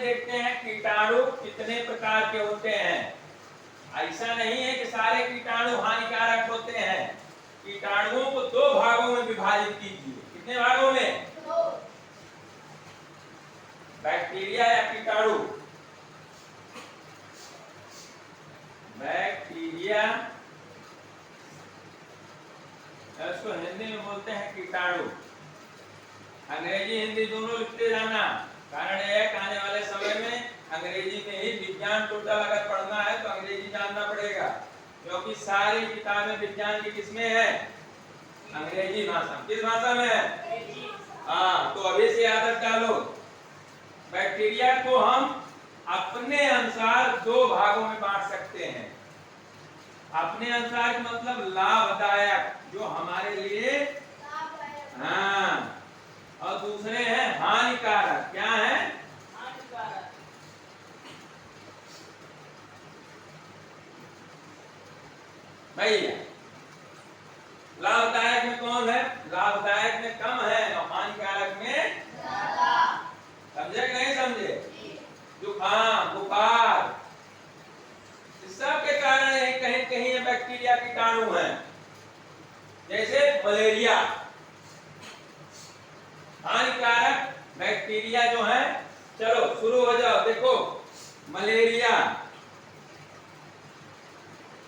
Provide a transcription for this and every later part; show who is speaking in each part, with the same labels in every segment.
Speaker 1: देखते हैं कीटाणु कितने प्रकार के होते हैं। ऐसा नहीं है कि सारे कीटाणु हानिकारक होते हैं। कीटाणुओं को दो भागों में विभाजित कीजिए। कितने भागों में? दो। बैक्टीरिया या कीटाणु? बैक्टीरिया, इसको हिंदी में बोलते हैं कीटाणु। अंग्रेजी हिंदी दोनों लिखते जाना, कारण यह है कि आने वाले समय में अंग्रेजी में ही विज्ञान टोटल अगर पढ़ना है तो अंग्रेजी जानना पड़ेगा, क्योंकि सारी किताबें विज्ञान की किसमें है? अंग्रेजी भाषा। किस भाषा में है? हाँ, तो अभी से आदत डालो। बैक्टीरिया को हम अपने अनुसार दो भागों में बांट सकते हैं। अपने अनुसार मतलब लाभदायक, जो हमारे लिए, हाँ, और दूसरे हैं हानिकारक। क्या है? हानिकारक। भैया लाभदायक में कौन है? लाभदायक में कम है और हानिकारक में ज्यादा। समझे कि नहीं समझे? जुकाम, बुखार, इस सब के कारण है कहीं कहीं ये बैक्टीरिया कीटाणु हैं। जैसे मलेरिया, हानिकारक बैक्टीरिया जो है। चलो शुरू हो जाओ। देखो, मलेरिया,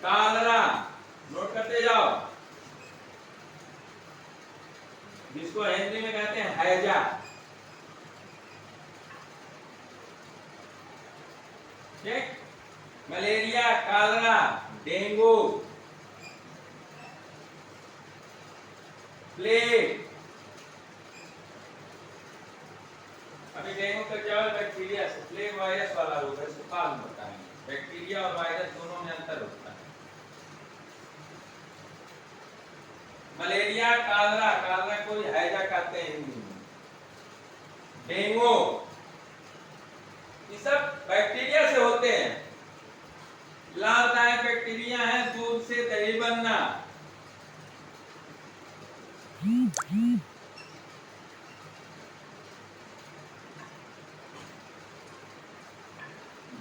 Speaker 1: कालरा, नोट करते जाओ, जिसको हिंदी में कहते हैं हैजा। ठीक? Malaria, Kalra, dengue, plague. अभी डेंगू का केवल बैक्टीरिया से, प्लेग वायरस वाला रोग है, इसको बाद में बताएंगे। बैक्टीरिया और वायरस दोनों में अंतर होता है। मलेरिया, कालरा, कालरा को हैजा कहते हैं हिंदी में, डेंगू, ये सब बैक्टीरिया से होते हैं। लाभदायक बैक्टीरिया है दूध से दही बनना,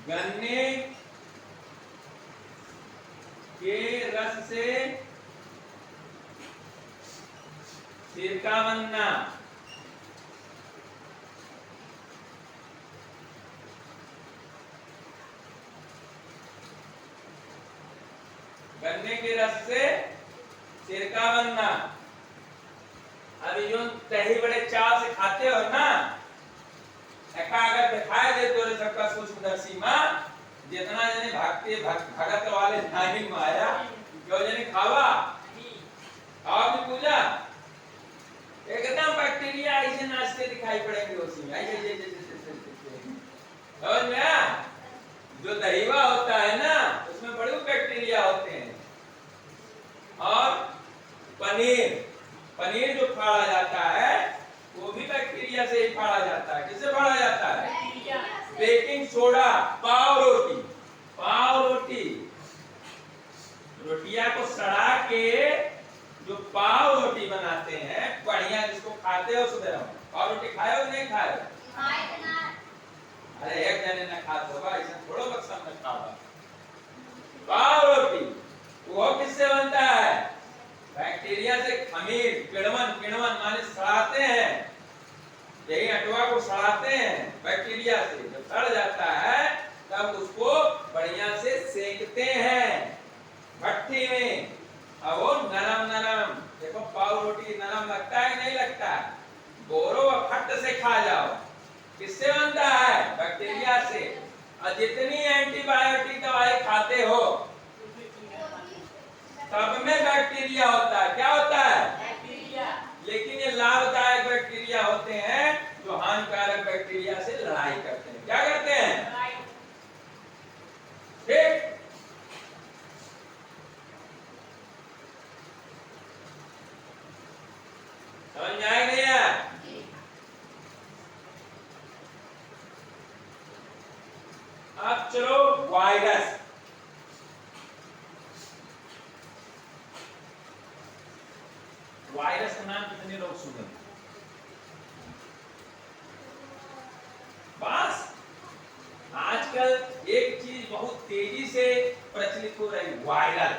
Speaker 1: गन्ने के रस से सिरका बनना, गन्ने के रस से सिरका बनना। अभी जो दही बड़े चाव से खाते हो ना, अगर दिखाई देते हो सबका सूक्ष्मदर्शी मां, जितना जने भक्ति भगत वाले नहीं माया, क्यों जने खावा और भी पूजा, एकदम बैक्टीरिया ऐसे नाचते दिखाई पड़ेंगे उसी में। ऐसे समझ में आया? जो दहीवा होता है ना, उसमें बड़े बैक्टीरिया होते हैं। और पनीर, पनीर जो फाड़ा जाता है वो भी बैक्टीरिया से ही फाड़ा जाता है। किससे फाड़ा जाता है? Baking soda. पाव रोटी, पाव रोटी, रोटिया को सड़ा के जो पाव रोटी बनाते हैं बढ़िया, जिसको खाते हो सुबह। पाव रोटी खाए हो नहीं खाए? अरे एक जने न खाते होगा, ऐसा थोड़ा बक्सा में खाओगा। पाव रोटी वो किससे बनता है? बैक्टीरिया से। खमीर, किण्वन, किण्वन माने सड़ाते हैं, यही अटवा को सड़ाते हैं बैक्टीरिया से। जब सड़ जाता है तब उसको बढ़िया से सेकते हैं भट्टी में, और वो नरम नरम। देखो पाव रोटी नरम लगता है कि नहीं लगता? बोरो और फट से खा जाओ। किससे बनता है? बैक्टीरिया से। और जितनी एंटीबायोटिक दवाई खाते हो सब में बैक्टीरिया होता है। क्या होता है? बैक्टीरिया। लेकिन ये लाभदायक बैक्टीरिया होते हैं जो हानिकारक बैक्टीरिया से लड़ाई करते हैं। क्या करते हैं? ठीक? समझ में आया नहीं आया? अब चलो वायरस। वायरस का नाम कितने लोग सुने? बस हो रही, वायरल।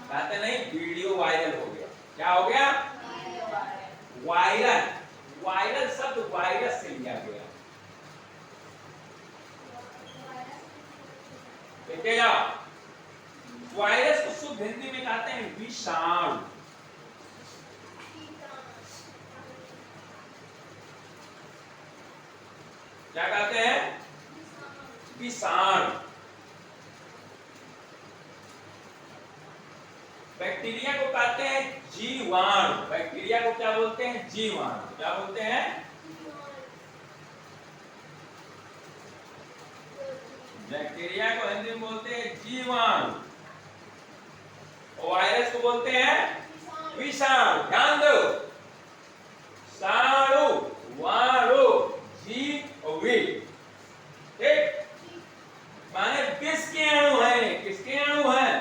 Speaker 1: कहते नहीं वीडियो वायरल हो गया। क्या हो गया? वायरल। वायरल शब्द वायरस से लिया गया। देखिए जाओ, वायरस को शुद्ध हिंदी में कहते हैं विषाणु। क्या कहते हैं? विषाणु। बैक्टीरिया को कहते हैं जीवाणु। बैक्टीरिया को क्या बोलते हैं? जीवाणु। क्या बोलते हैं? बैक्टीरिया को हिंदी में बोलते हैं जीवाणु, और वायरस को बोलते हैं विषाणु। ध्यान दो, साणु, वाणु, जीव और वी। ठीक, माने किसके अणु हैं? किसके अणु हैं?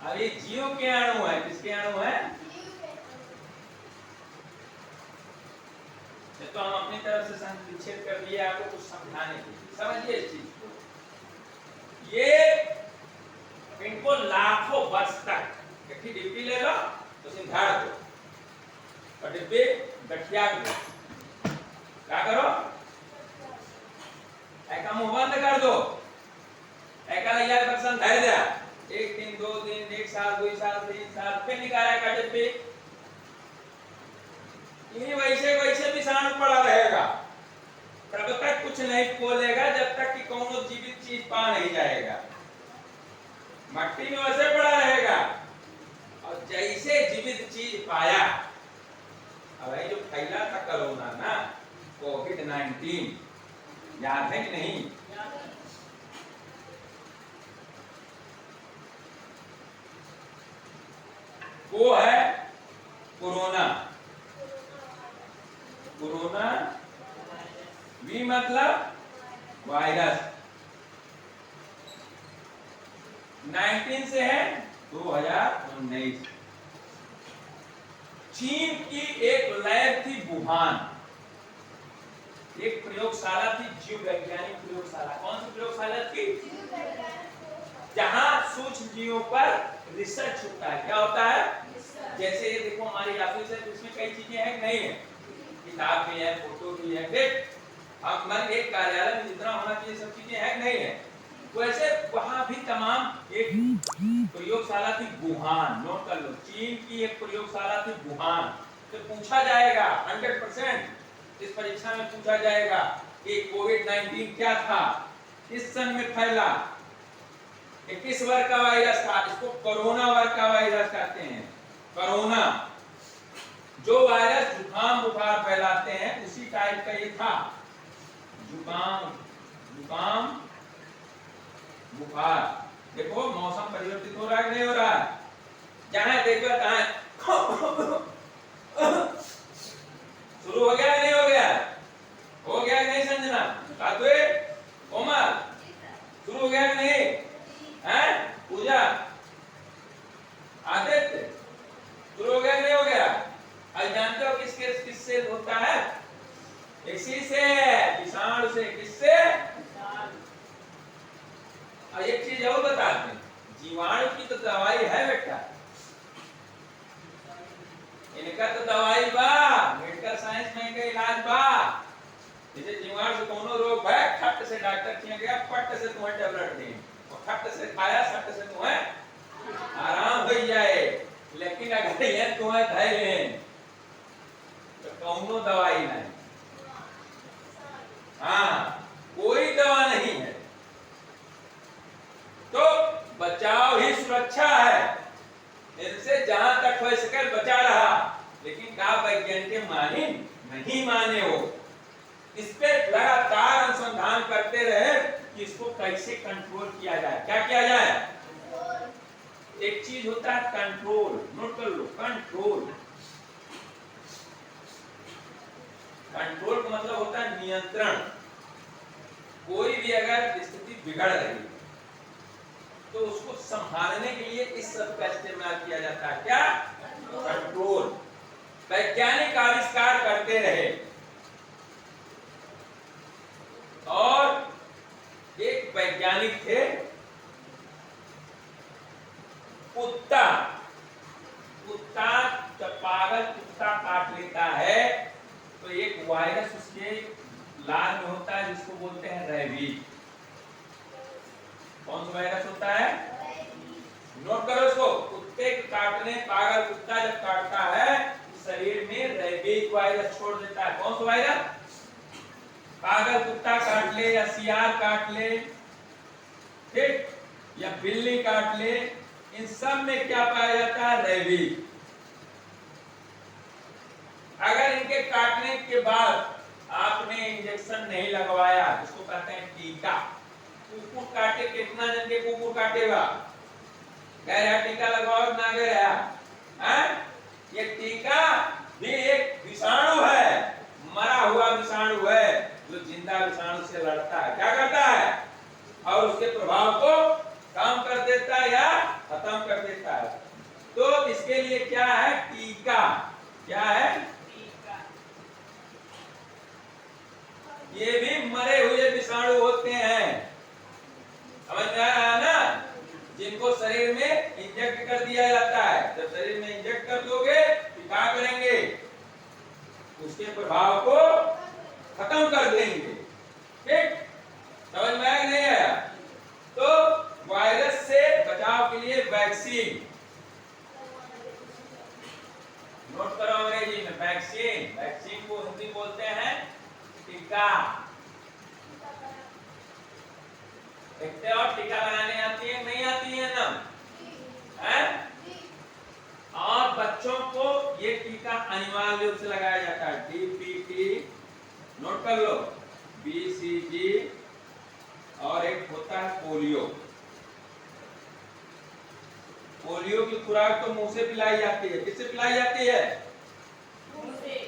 Speaker 1: अब ये जीव के अणु है। किसके अणु है? तो हम अपनी तरफ से संक्षेप कर दिए आपको कुछ समझाने के लिए। समझिए इस चीज को। ये इनको लाखों वर्ष तक एक डिब्बी ले लो तो उसे झाड़ दो और डिब्बे गठिया दो। क्या करो? ऐका मुंह बंद कर दो, ऐका लिया बक्सन धर दिया। एक दिन, 2 दिन, 1 साल, 2 साल, 3 साल, फिर निकाला का डिब्बे। ये वैसे वैसे विषाणु पड़ा रहेगा, तब तक कुछ नहीं खोलेगा जब तक कि कोनो जीवित चीज पा नहीं जाएगा। मट्टी में वैसे पड़ा रहेगा, और जैसे जीवित चीज पाया, अब ये जो फैला था कोरोना ना, कोविड-19, याद है कि नहीं? वो है कोरोना। कोरोना, वी मतलब वायरस। 19 से है 2019। चीन की एक लैब थी वुहान, एक प्रयोगशाला थी, जीव वैज्ञानिक प्रयोगशाला। कौन सी प्रयोगशाला थी? जहां सूक्ष्म जीवों पर रिसर्च होता है। क्या होता है? जैसे ये देखो हमारी ऑफिस है, इसमें कई चीजें हैं, नहीं है, किताब भी है, फोटो भी है। देख, हमारे एक कार्यालय में जितना होना चाहिए सब चीजें हैं, नहीं है, वैसे वहां भी तमाम एक प्रयोगशाला थी वुहान। नोट कर लो, चीन की एक प्रयोगशाला थी वुहान। तो पूछा जाएगा 100% इस परीक्षा में पूछा जाएगा कि कोविड-19 क्या था, किस सन में फैला, किस वर्ग का वायरस था। इसको कोरोना वर्ग का वायरस कहते हैं। कोरोना, जो वायरस जुकाम बुखार फैलाते हैं, उसी टाइप का ये था। जुकाम बुखार। देखो मौसम परिवर्तित हो रहा है कि नहीं हो रहा है? जहां देखो तहां शुरू हो गया नहीं हो गया? हो गया कि नहीं संजना? कातुए, कोमल, शुरू हो गया कि नहीं? हैं? पूजा, आदित्य, शुरू हो गया कि नहीं हो गया? आज जानते हो किससे होता है? इसी से, विषाणु से। किससे? और एक चीज और बताते हैं, जीवाणु की तो दवाई है बेटा, इनका तो दवाई बा, मेडिकल साइंस में इनका इलाज बा। जैसे जीवाणु से कोनो रोग है, खट से डॉक्टर के गया, पट से तुम्हें टेबलेट दी, और खट से खाया, सट से तुम्हें आराम हो जाए। लेकिन अगर ये तुम्हें धैर्य तो कौनो दवाई नहीं। हाँ, कोई दवा नहीं है। तो बचाव ही सुरक्षा है। इनसे जहां तक हो सके बचा रहा, लेकिन का वैज्ञानिक माने नहीं माने हो, इस पे लगातार अनुसंधान करते रहे कि इसको कैसे कंट्रोल किया जाए। क्या किया जाए? एक चीज होता है कंट्रोल, नोट कर लो, कंट्रोल। कंट्रोल का मतलब होता है नियंत्रण। कोई भी अगर स्थिति बिगड़ रही है तो उसको संभालने के लिए इस शब्द का इस्तेमाल किया जाता है। क्या? कंट्रोल। वैज्ञानिक आविष्कार करते रहे, वैज्ञानिक थे कुत्ता। कुत्ता जब पागल कुत्ता काट लेता है तो एक वायरस उसके लार में होता है जिसको बोलते हैं रेबीज। कौन सा वायरस होता है? नोट करो इसको। कुत्ते काटने, पागल कुत्ता जब काटता है शरीर में रेबीज वायरस छोड़ देता है। कौन सा वायरस? पागल कुत्ता काट ले या सियार काट ले, ठीक, या बिल्ली काट ले, इन सब में क्या पाया जाता है? रेबीज। अगर इनके काटने के बाद आपने इंजेक्शन नहीं लगवाया, इसको कहते हैं टीका। कुकुर काटे, कितना जन के कुकुर काटेगा? गैर टीका लगवाओ ना गया है? ये टीका भी एक विषाणु है, मरा हुआ विषाणु है जो जिंदा विषाणु से लड़ता है। क्या करता है? और उसके प्रभाव को कम कर देता है या खत्म कर देता है। तो इसके लिए क्या है? टीका। क्या है? टीका। ये भी मरे हुए विषाणु होते हैं, समझ में आया है ना? जिनको शरीर में इंजेक्ट कर दिया जाता है। जब शरीर में इंजेक्ट कर दोगे तो क्या करेंगे? उसके प्रभाव को खत्म कर देंगे, ठीक? समझ में आया कि नहीं आया? तो वायरस से बचाव के लिए वैक्सीन, नोट करो अंग्रेजी में वैक्सीन। वैक्सीन को हिंदी बोलते हैं टीका। देखते हो टीका लगाने आती है नहीं आती है ना? हैं? और बच्चों को ये टीका अनिवार्य रूप से लगाया जाता है। डीपीटी, नोट कर लो, बीसीजी, और एक होता है पोलियो। पोलियो की खुराक तो मुंह से पिलाई जाती है। किससे पिलाई जाती है? मुंह से।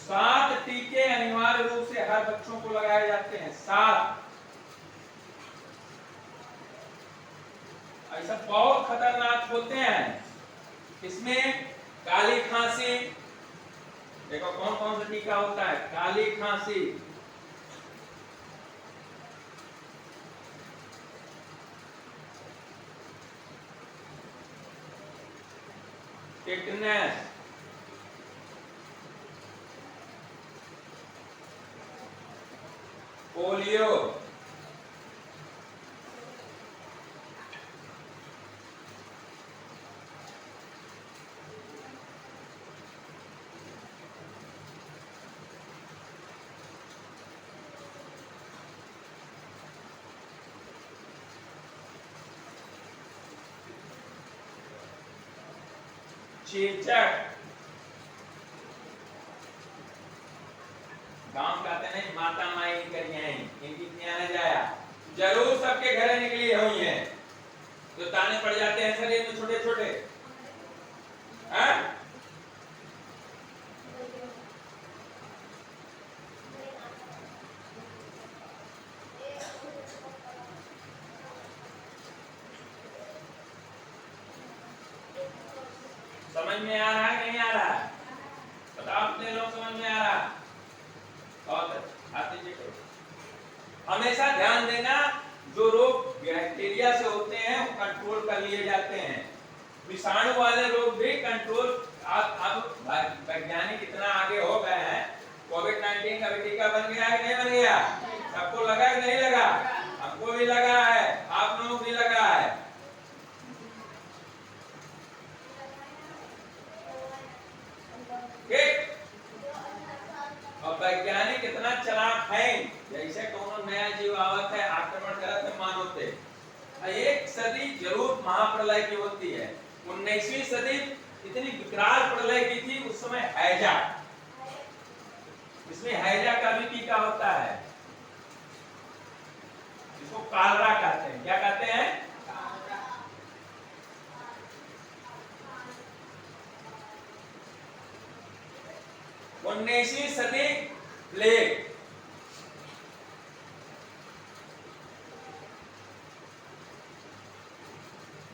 Speaker 1: सात टीके अनिवार्य रूप से हर बच्चों को लगाए जाते हैं। 7। ऐसा बहुत खतरनाक होते हैं। इसमें काली खांसी, देखो कौन कौन सा टीका होता है? काली खांसी, टिटनेस, पोलियो, चेचक, गांव कहते नहीं माता माई करिया इनकी न जाया, जरूर सबके घरे निकली हुई है जो ताने पड़ जाते हैं शरीर में छोटे छोटे। समझ में आ रहा है नहीं आ रहा? बताओ कितने लोग समझ में आ रहा? बहुत अच्छा, हाथ नीचे करो। हमेशा ध्यान देना, जो रोग बैक्टीरिया से होते हैं वो कंट्रोल कर लिए जाते हैं। विषाणु वाले रोग भी कंट्रोल। अब वैज्ञानिक इतना आगे हो गए हैं। कोविड-19 का भी टीका बन गया है कि नहीं बन गया? सबको लगा कि नहीं लगा? हमको भी लगा है, आप लोगों को भी लगा है। और वैज्ञानिक इतना चालाक है, जैसे कोनो नया जीव आवत है आक्रमण करत है मानव पे, एक सदी जरूर महाप्रलय की होती है। 19वीं सदी इतनी विकराल प्रलय की थी। उस समय हैजा, इसमें हैजा का भी टीका होता है, इसको कालरा कहते हैं। क्या कहते हैं? 19वीं सदी प्लेग,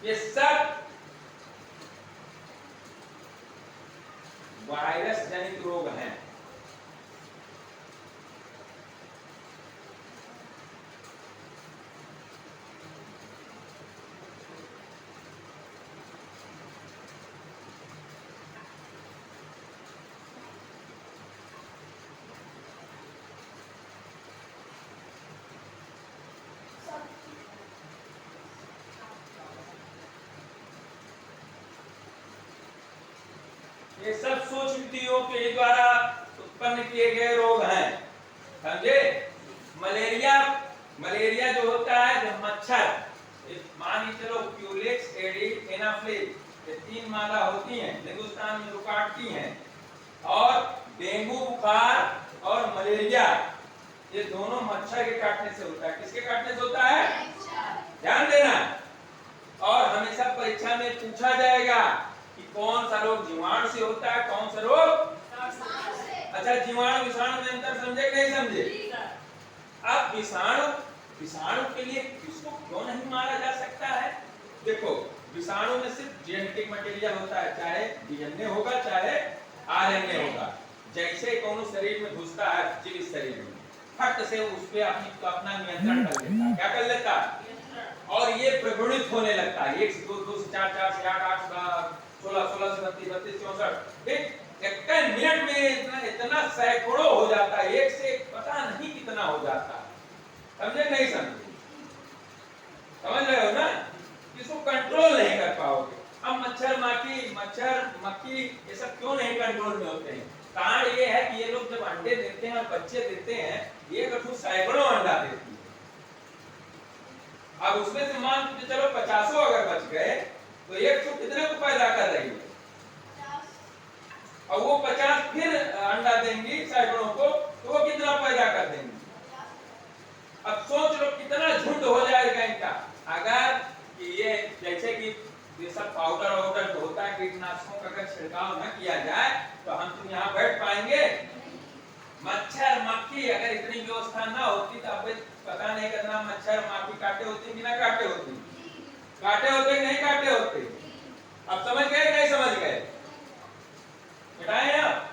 Speaker 1: ये सब वायरस जनित रोग हैं। ये सब सूक्ष्मजीवों के द्वारा उत्पन्न किए गए रोग हैं, समझे। मलेरिया, मलेरिया जो होता है, जो मच्छर, मान के चलो क्यूलेक्स, एडिस, एनाफ्लिस, ये 3 मादा होती हैं हिंदुस्तान में जो काटती हैं। और डेंगू बुखार और मलेरिया, ये दोनों मच्छर के काटने से होता है। किसके काटने से होता है? ध्यान देना। और हमेशा परीक्षा में पूछा जाएगा कि कौन सा रोग जीवाणु से होता है, कौन सा रोग। अच्छा, जीवाणु विषाणु में अंतर समझे कि नहीं समझे? अब विषाणु के लिए किसको क्यों नहीं मारा जा सकता है? देखो, विषाणु में सिर्फ जेनेटिक मटेरियल होता है, चाहे डीएनए होगा चाहे आरएनए होगा। जैसे कौन शरीर में घुसता है, जीव शरीर में फट से उस पे अपना नियंत्रण कर लेता है। क्या कर लेता है? और ये प्रगुणित होने लगता है, 1 से 2, 2 से 4, 4 से 8, 8 से 16, 16 से 32, 32 से 64, एक मिनट में इतना सैकड़ों हो जाता है, एक से पता नहीं कितना हो जाता है। समझे नहीं समझे? समझ रहे हो ना? इसको कंट्रोल नहीं कर पाओगे। अब मच्छर मक्खी ये सब क्यों नहीं कंट्रोल में होते हैं? कारण ये है कि ये लोग जब अंडे देते हैं और बच्चे देते हैं, ये कठोर सैकड़ों अंडा देती है। अब उसमें से मान के चलो 50 अगर बच गए तो 100 कितने को पैदा कर रही है? और वो 50 फिर अंडा देंगी सैकड़ों को, तो वो कितना पैदा कर देंगी? अब सोच लो कितना झुंड हो जाएगा इनका। अगर ये जैसे कि ये सब पाउडर जो होता है कीटनाशकों का अगर छिड़काव न किया जाए तो हम तुम यहाँ बैठ पाएंगे? मच्छर मक्खी अगर इतनी व्यवस्था ना होती तो अब पता नहीं कितना मच्छर मक्खी काटे होते कि ना काटे होते? काटे होते नहीं काटे होते? अब समझ गए नहीं समझ गए? बताएं आप।